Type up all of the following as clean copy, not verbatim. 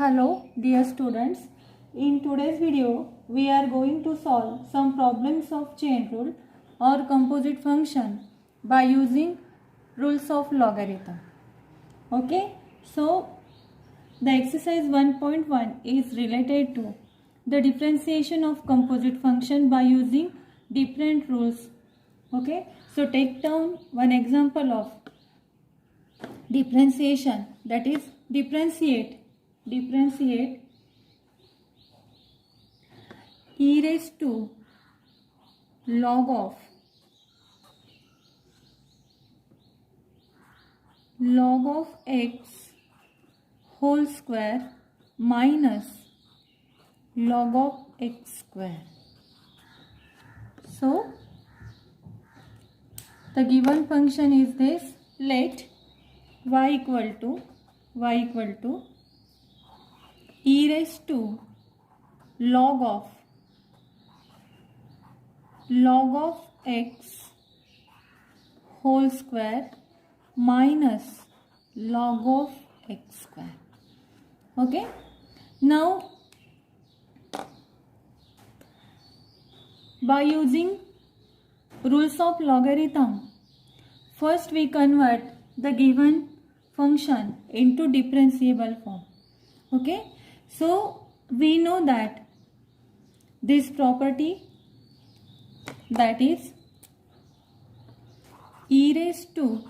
Hello dear students, in today's video we are going to solve some problems of chain rule or composite function by using rules of logarithm. Okay, so the exercise 1.1 is related to the differentiation of composite function by using different rules. Okay, so take down one example of differentiation, that is differentiate e raised to log of x whole square minus log of x square. So the given function is this. Let y equal to e raised to log of x whole square minus log of x square. Okay, now by using rules of logarithm, first we convert the given function into differentiable form. Okay, so we know that this property, that is e raised to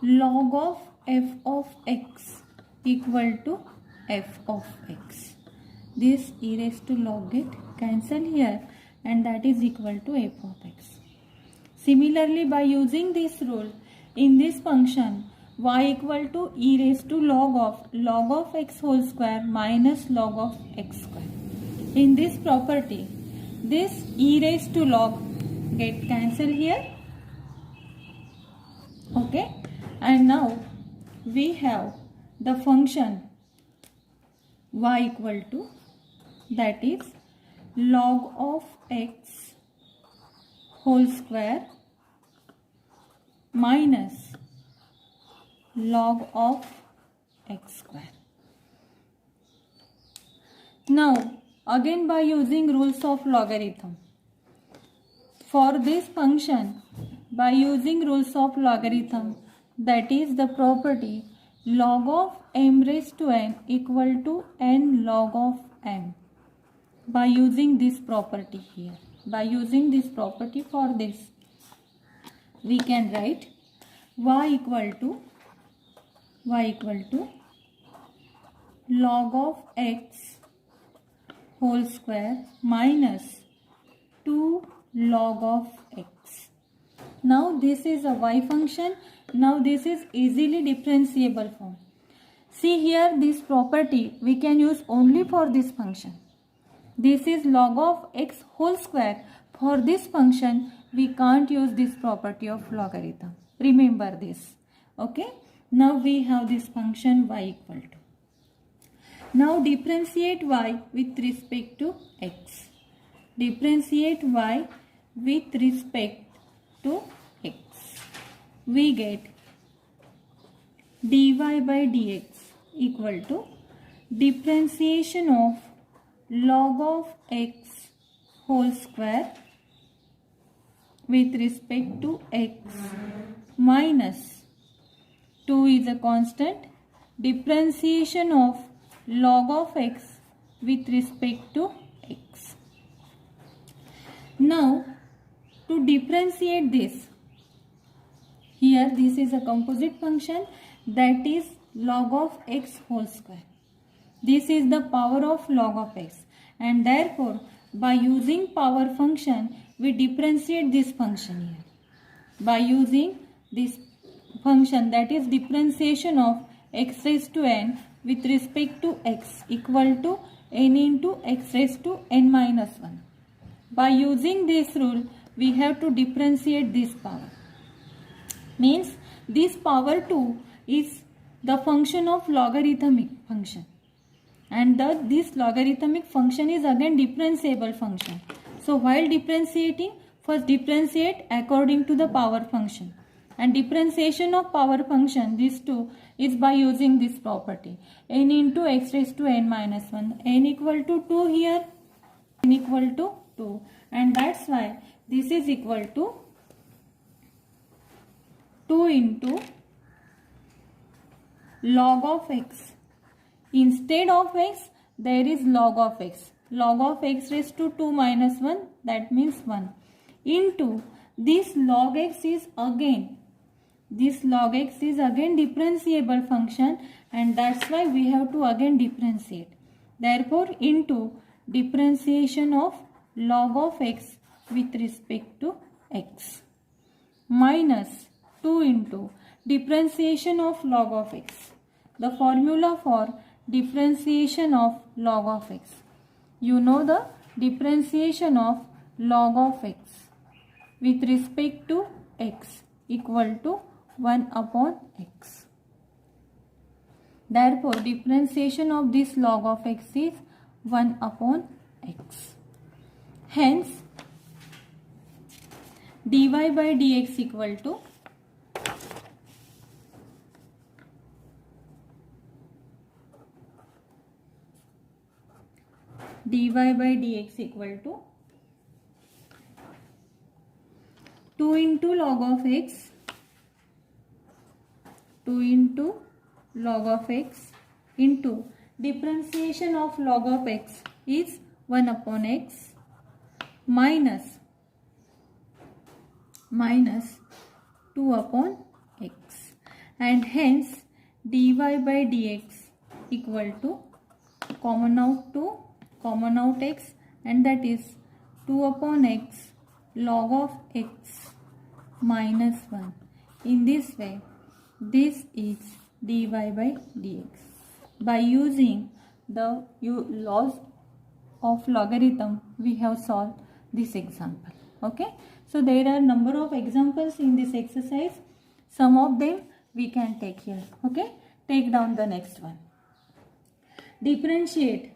log of f of x equal to f of x. This e raised to log get cancel here and that is equal to f of x. Similarly, by using this rule in this function y equal to e raised to log of x whole square minus log of x square. In this property, this e raised to log get cancel here. Okay, and now we have the function y equal to, that is log of x whole square minus log of x square. Now again by using rules of logarithm, for this function by using rules of logarithm, that is the property log of m raised to n equal to n log of m. By using this property here, by using this property for this, we can write y equal to log of x whole square minus 2 log of x. Now this is a y function. Now this is easily differentiable form. See here, this property we can use only for this function. This is log of x whole square. For this function we can't use this property of logarithm. Remember this. Okay. Now we have this function y equal to. Now differentiate y with respect to x. Differentiate y with respect to x. We get dy by dx equal to differentiation of log of x whole square with respect to x minus 2 is a constant, differentiation of log of x with respect to x. Now to differentiate this, here this is a composite function, that is log of x whole square. This is the power of log of x, and therefore by using power function we differentiate this function here. By using this function, that is differentiation of x raised to n with respect to x equal to n into x raised to n minus 1. By using this rule we have to differentiate this power. Means this power 2 is the function of logarithmic function, and this logarithmic function is again differentiable function. So while differentiating, first differentiate according to the power function, and differentiation of power function, these two, is by using this property, n into x raised to n minus 1. N equal to 2 here, n equal to 2, and that's why this is equal to 2 into log of x. Instead of x, there is log of x. Log of x raised to 2 minus 1, that means 1. Into this log x is again differentiable function, and that's why we have to again differentiate. Therefore, into differentiation of log of x with respect to x minus 2 into differentiation of log of x. The formula for differentiation of log of x. You know the differentiation of log of x with respect to x equal to 1 upon x. Therefore, differentiation of this log of x is 1 upon x. Hence, dy by dx equal to dy by dx equal to 2 into log of x, 2 into log of x into differentiation of log of x is 1 upon x minus 2 upon x, and hence dy by dx equal to common out x, and that is 2 upon x log of x minus 1. In this way, this is dy by dx. By using the laws of logarithm, we have solved this example. Okay, so there are number of examples in this exercise. Some of them we can take here. Okay, take down the next one. Differentiate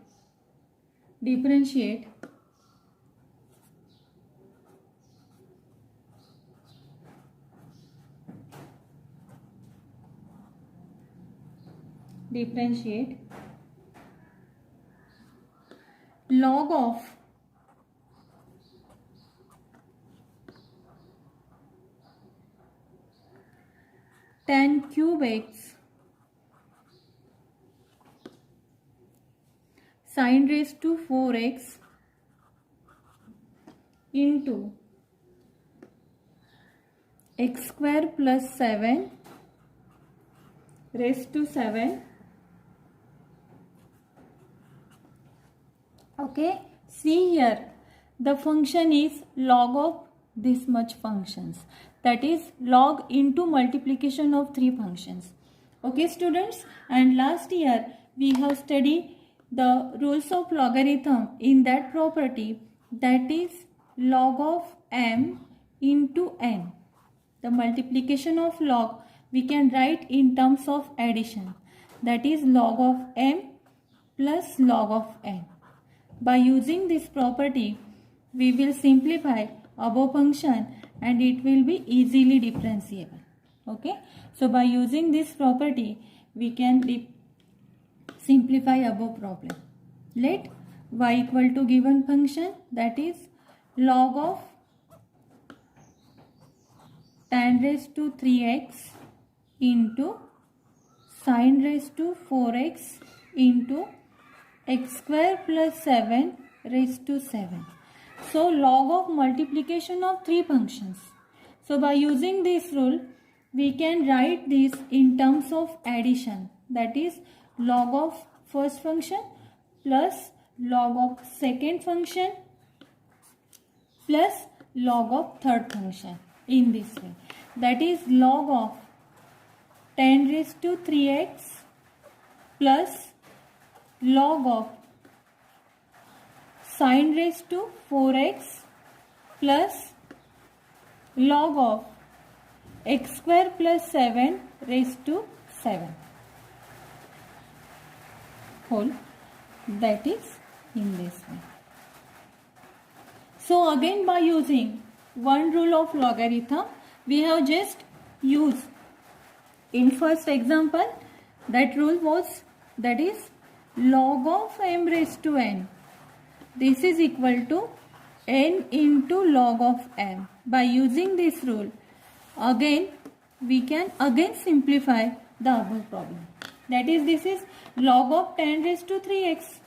log of tan cube x sin raised to 4x into x square plus 7 raised to 7. Okay, see here, the function is log of this much functions, that is log into multiplication of 3 functions. Okay students, and last year we have studied the rules of logarithm in that property, that is log of m into n. The multiplication of log we can write in terms of addition, that is log of m plus log of n. By using this property, we will simplify above function and it will be easily differentiable. Okay, so by using this property, we can simplify above problem. Let y equal to given function, that is log of tan raised to 3x into sin raised to 4x into x square plus 7 raised to 7. So log of multiplication of 3 functions. So by using this rule, we can write this in terms of addition, that is log of first function plus log of second function plus log of third function, in this way. That is log of tan raised to 3x plus log of sin raised to 4x plus log of x square plus 7 raised to 7 whole, that is in this way. So again, by using one rule of logarithm, we have just used in first example That rule was, that is log of m raised to n. This is equal to n into log of m. By using this rule, again we can again simplify the above problem. That is, this is log of 10 raised to 3x.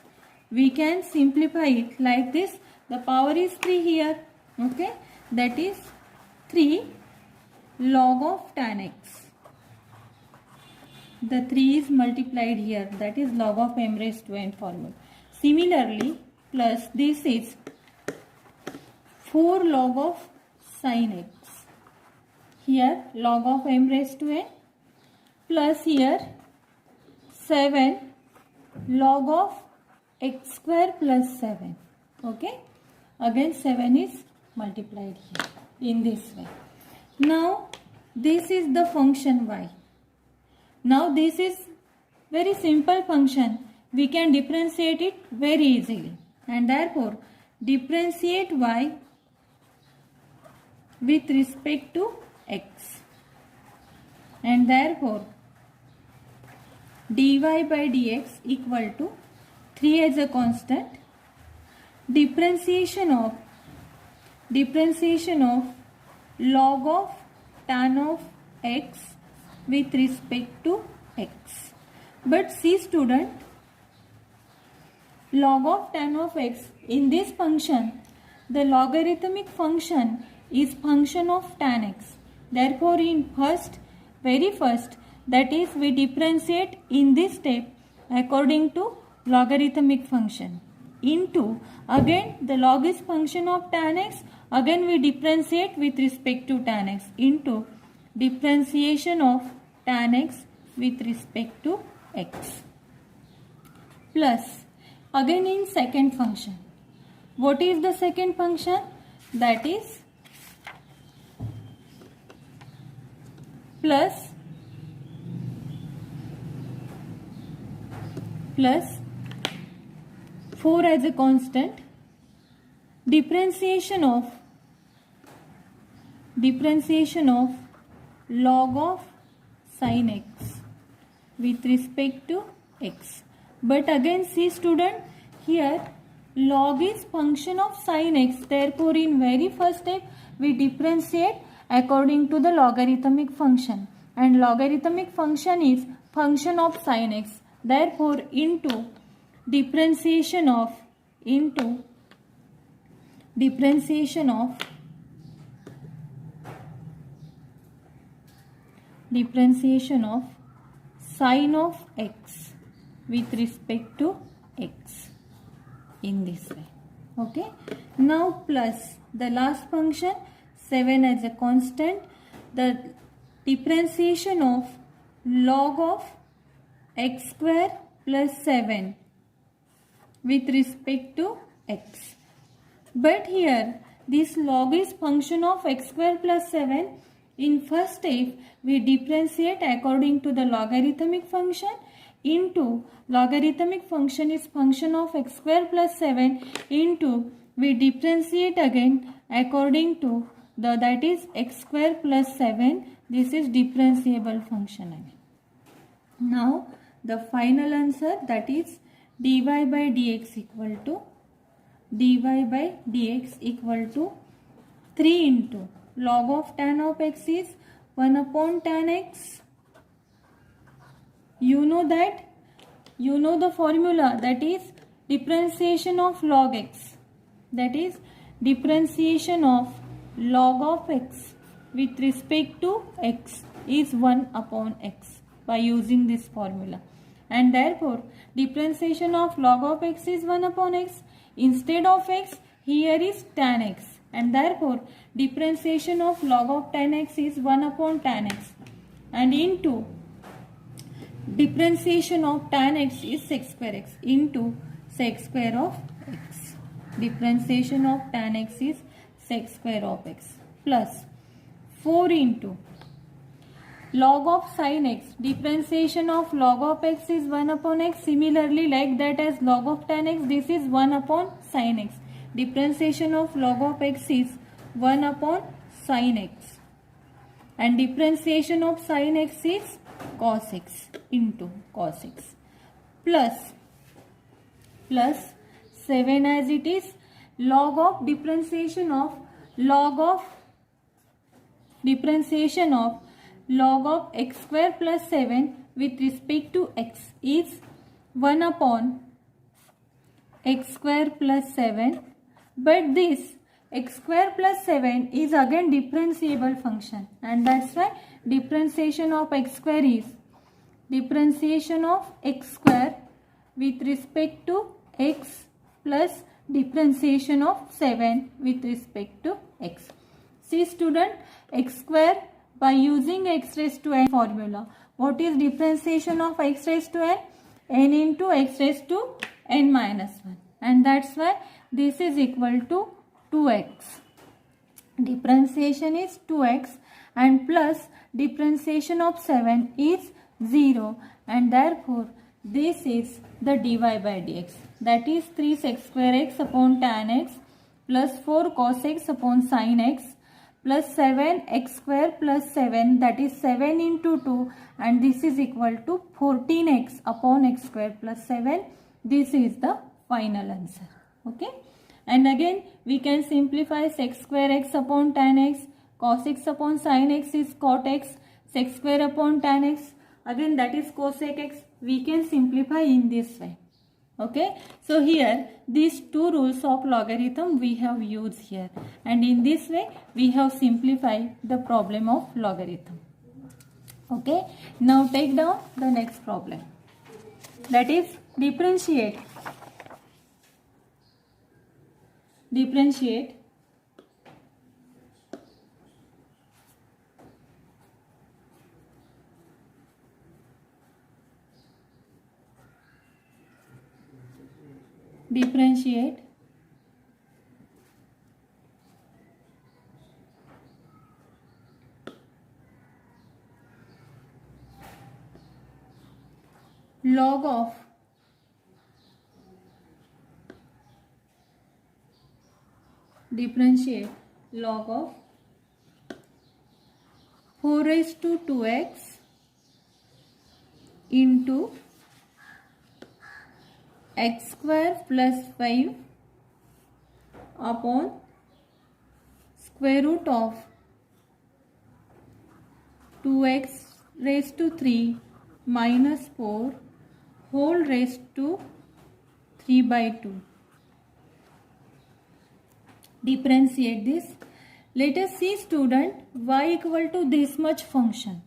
We can simplify it like this. The power is 3 here. Okay. That is 3 log of tan x. The 3 is multiplied here. That is log of m raised to n formula. Similarly, plus this is 4 log of sin x. Here log of m raised to n, plus here 7 log of x square plus 7. Okay. Again 7 is multiplied here in this way. Now this is the function y. Now this is very simple function. We can differentiate it very easily, and therefore differentiate y with respect to x, and therefore dy by dx equal to 3 as a constant, differentiation of log of tan of x with respect to x. But see student, log of tan of x in this function, the logarithmic function is function of tan x. Therefore in very first, that is we differentiate in this step according to logarithmic function, into again the log is function of tan x, again we differentiate with respect to tan x, into differentiation of tan x with respect to x, plus again in second function. What is the second function? That is plus 4 as a constant, differentiation of log of sin x with respect to x. But again see student, here log is function of sin x, therefore in very first step we differentiate according to the logarithmic function, and logarithmic function is function of sin x. Therefore into differentiation of sin of x with respect to x in this way. Okay. Now plus the last function 7 as a constant, the differentiation of log of x square plus 7 with respect to x. But here this log is function of x square plus 7. In first step we differentiate according to the logarithmic function, into logarithmic function is function of x square plus 7, into we differentiate again according to the, that is x square plus 7. This is differentiable function again. Now the final answer, that is dy by dx equal to 3 into log of tan of x is 1 upon tan x. You know that, you know the formula, that is differentiation of log x, that is differentiation of log of x with respect to x is 1 upon x by using this formula, and therefore differentiation of log of x is 1 upon x. Instead of x here is tan x, and therefore differentiation of log of tan x is 1 upon tan x, and into differentiation of tan x is sec square x, into sec square of x. Differentiation of tan x is sec square of x, plus 4 into log of sin x. Differentiation of log of x is 1 upon x. Similarly, like that as log of tan x, this is 1 upon sin x. Differentiation of log of x is 1 upon sin x, and differentiation of sin x is cos x into cos x plus 7 as it is, log of differentiation of log of x square plus 7 with respect to x is 1 upon x square plus 7, but this x square plus 7 is again differentiable function, and that's why differentiation of x square is differentiation of x square with respect to x plus differentiation of 7 with respect to x. See student, x square by using x raised to n formula. What is differentiation of x raised to n? N into x raised to n minus 1, and that's why this is equal to 2x. Differentiation is 2x and plus differentiation of 7 is 0, and therefore this is the dy by dx, that is 3 sec square x upon tan x plus 4 cos x upon sin x plus 7 x square plus 7, that is 7 into 2, and this is equal to 14x upon x square plus 7. This is the final answer. Okay, and again we can simplify sec square x upon tan x, cos x upon sin x is cot x, sec square upon tan x, again that is cosec x. We can simplify in this way. Okay, so here these two rules of logarithm we have used here, and in this way we have simplified the problem of logarithm. Okay, now take down the next problem, that is differentiate log of differentiate log of 4 raised to 2x into x square plus 5 upon square root of 2x raised to 3 minus 4 whole raised to 3 by 2. Differentiate this. Let us see student, y equal to this much function,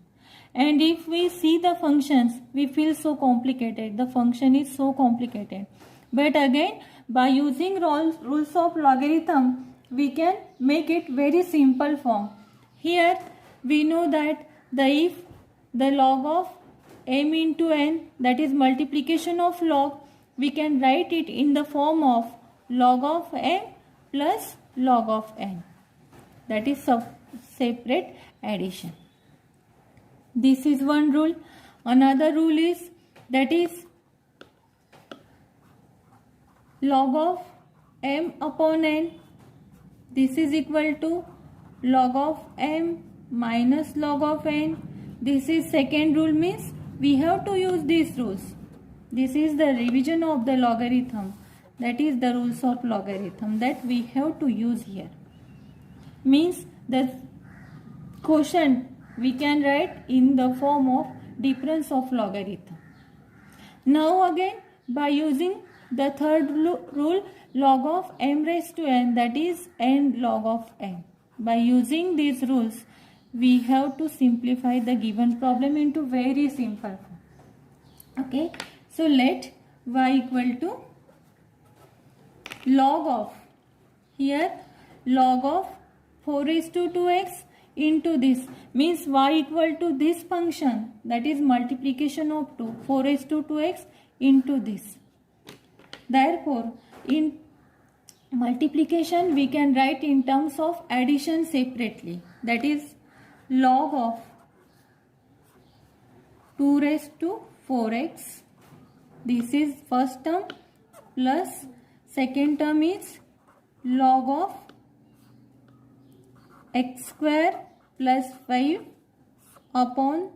and if we see the functions we feel so complicated, the function is so complicated, but again by using rules of logarithm we can make it very simple form. Here we know that if the log of m into n, that is multiplication of log, we can write it in the form of log of m plus log of n, that is separate addition. This is one rule. Another rule is, that is log of m upon n, this is equal to log of m minus log of n. This is second rule, means we have to use these rules. This is the revision of the logarithm, that is the rules of logarithm that we have to use here. Means the quotient we can write in the form of difference of logarithm. Now again by using the third rule, log of m raised to n, that is n log of n. By using these rules we have to simplify the given problem into very simple form. Okay, so let y equal to log of, here log of 4 raised to 2x into this, means y equal to this function, that is multiplication of 4 raised to 2x into this. Therefore in multiplication we can write in terms of addition separately, that is log of 2 raised to 4x, this is first term, plus second term is log of x square plus 5 upon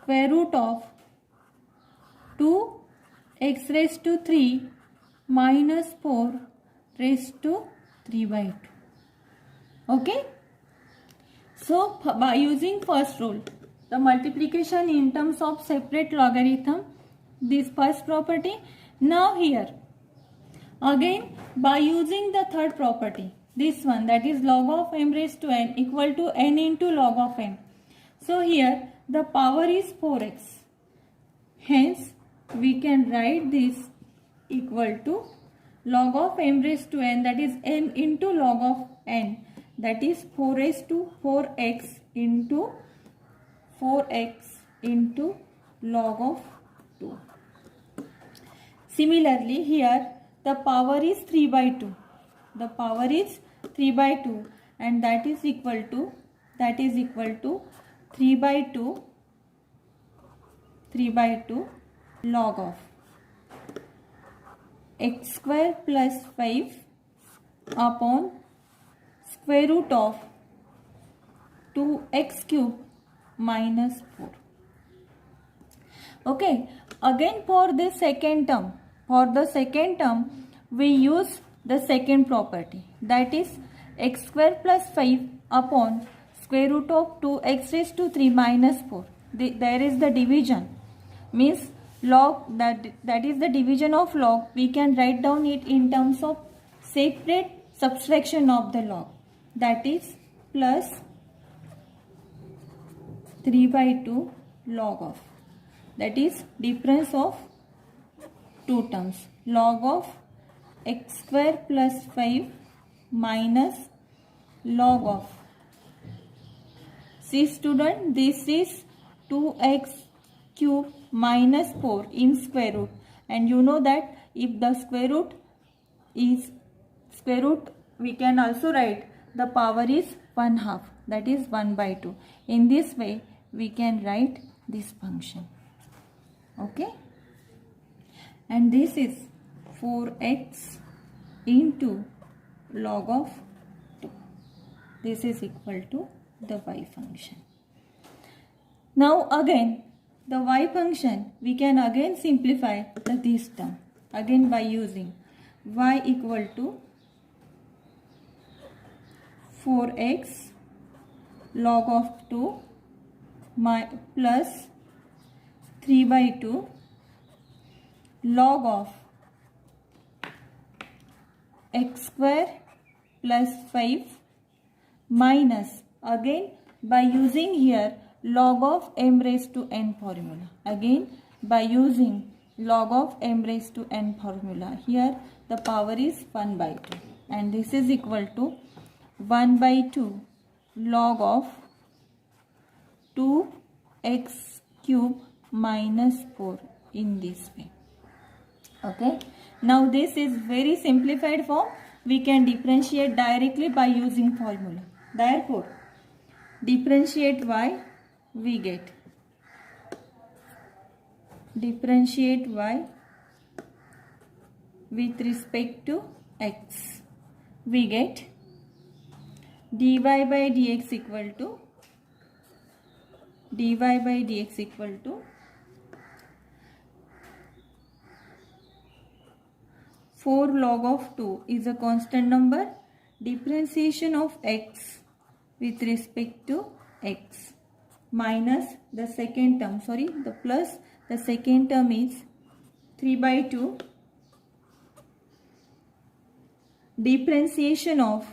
square root of 2x raised to 3 minus 4 raised to 3 by 2. Okay. So by using first rule, the multiplication in terms of separate logarithm, this first property. Now here again by using the third property, this one, that is log of m raised to n equal to n into log of m. So here the power is 4x. Hence we can write this equal to log of m raised to n, that is m into log of n, that is 4 raised to 4x into 4x into log of 2. Similarly here the power is 3 by 2. The power is 3 by 2 and that is equal to 3 by 2 log of x square plus 5 upon square root of 2x cube minus 4. Okay, again for the second term, we use the second property, that is x square plus 5 upon square root of 2x raised to 3 minus 4. There is the division, means log, that is the division of log. We can write down it in terms of separate subtraction of the log, that is plus 3 by 2 log of, that is difference of two terms, log of x square plus 5 minus log of, see student, this is 2x cube minus 4 in square root, and you know that if the square root is square root, we can also write the power is 1/2, that is 1 by 2. In this way we can write this function. Okay, and this is 4x into log of 2. This is equal to the y function. Now again the y function, we can again simplify this term again by using y equal to 4x log of 2 plus 3 by 2 log of x square plus 5 minus, again by using here log of m raised to n formula, again by using log of m raised to n formula, here the power is 1 by 2 and this is equal to 1 by 2 log of 2x cube minus 4 in this way. Okay, now this is very simplified form. We can differentiate directly by using formula. Therefore, differentiate y, we get differentiate y with respect to x, we get dy by dx equal to 4 log of 2 is a constant number, differentiation of x with respect to x minus the second term, the plus the second term is 3 by 2 differentiation of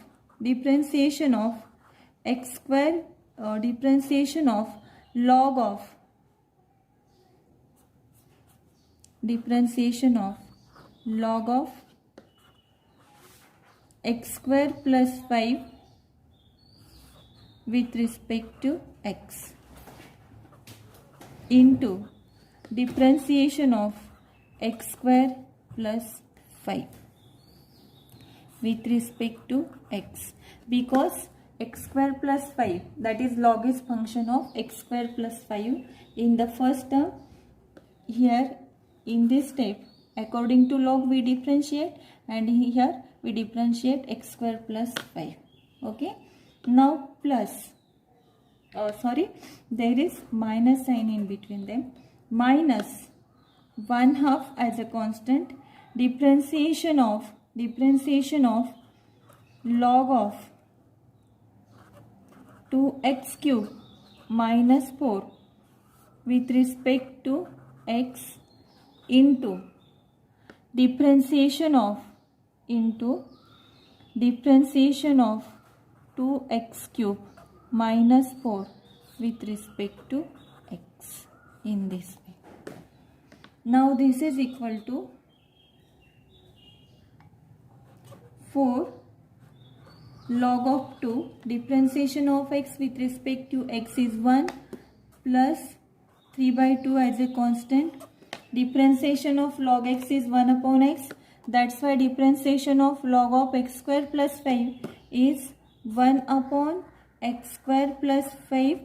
x square, differentiation of log of x square plus 5 with respect to x into differentiation of x square plus 5 with respect to x, because x square plus 5, that is log is function of x square plus 5 in the first term. Here in this step according to log we differentiate, and here we differentiate x square plus 5. Okay, now plus there is minus sign in between them, minus 1/2 as a constant, differentiation of log of 2x cube minus 4 with respect to x into differentiation of 2x cube minus 4 with respect to x in this way. Now this is equal to 4 log of 2, differentiation of x with respect to x is 1 plus 3/2 as a constant, differentiation of log x is 1 upon x, that's why differentiation of log of x square plus 5 is 1 upon x square plus 5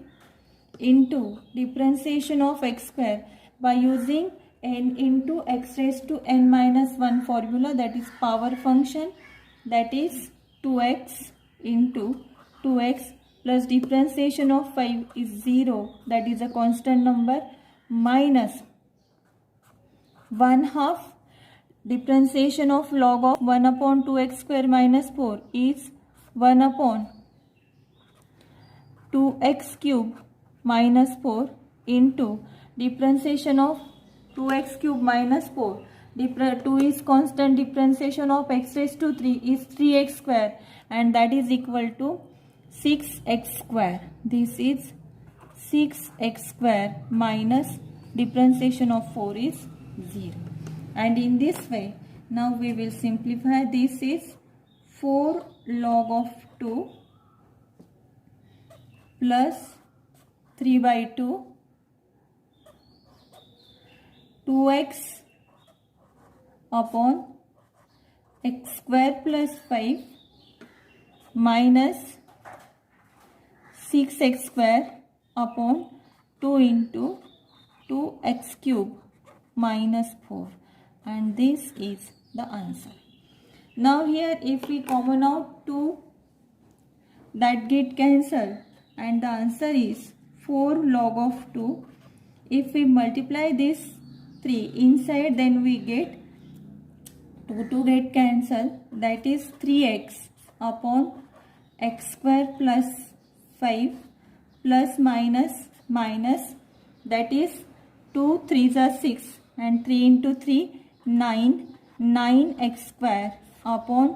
into differentiation of x square by using n into x raised to n minus 1 formula, that is power function, that is 2x into 2x plus differentiation of 5 is 0, that is a constant number, minus 1/2 differentiation of log of 1 upon 2x square minus 4 is 1 upon 2x cube minus 4 into differentiation of 2x cube minus 4. 2 is constant, differentiation of x raised to 3 is 3x square, and that is equal to 6x square. This is 6x square minus differentiation of 4 is 0. And in this way, now we will simplify. This is 4 log of 2 plus 3/2 2x upon x square plus 5 minus 6x square upon 2 into 2x cube minus 4, and this is the answer. Now here if we common out 2, that get cancelled, and the answer is 4 log of 2. If we multiply this 3 inside, then we get 2 get cancelled, that is 3x upon x square plus 5 plus minus, that is 2 3s are 6 and 3 into 3 9x square upon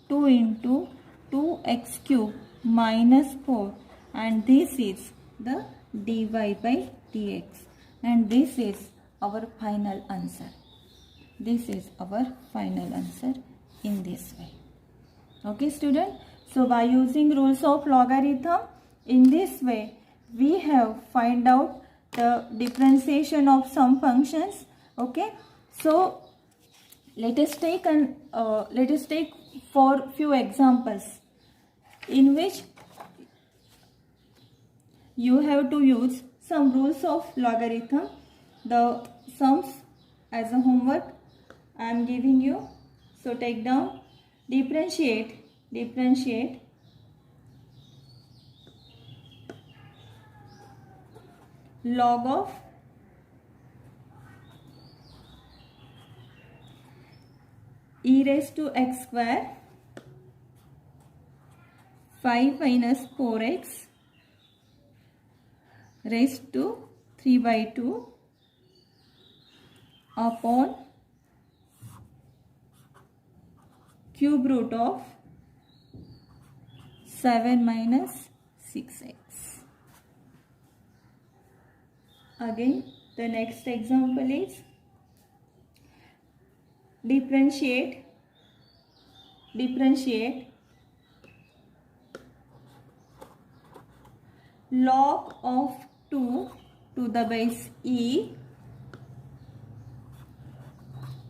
2 into 2x cube minus 4, and this is the dy by dx, and this is our final answer. This is our final answer in this way. Okay student, so by using rules of logarithm, in this way we have find out the differentiation of some functions. Okay, so let us take for few examples in which you have to use some rules of logarithm. The sums as a homework I am giving you. So take down, differentiate log of e raised to x square 5 minus 4x raised to 3/2 upon cube root of 7 minus 6x. Again, the next example is differentiate log of 2 to the base e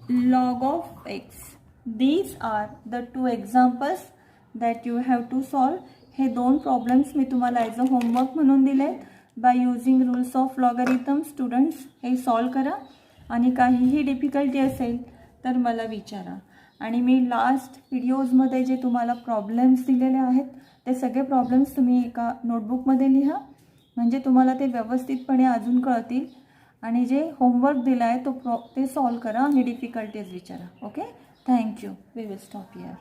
log of x. These are the 2 examples that you have to solve. हे 2 problems मी तुम्हाला as a homework म्हणून दिलेत. By using rules of logarithm students हे solve करा, आणि काहीही difficulty असेल तर मला विचारा. आणि मी लास्ट व्हिडिओजमध्ये जे तुम्हाला प्रॉब्लेम्स दिलेले आहेत ते सगळे प्रॉब्लेम्स तुम्ही एका नोटबुकमध्ये लिहा. म्हणजे तुम्हाला ते व्यवस्थितपणे अजून कळतील. आणि जे होमवर्क दिला आहे ते सॉल्व करा आणि डिफिकल्टीज विचारा. Okay, thank you. We will stop here.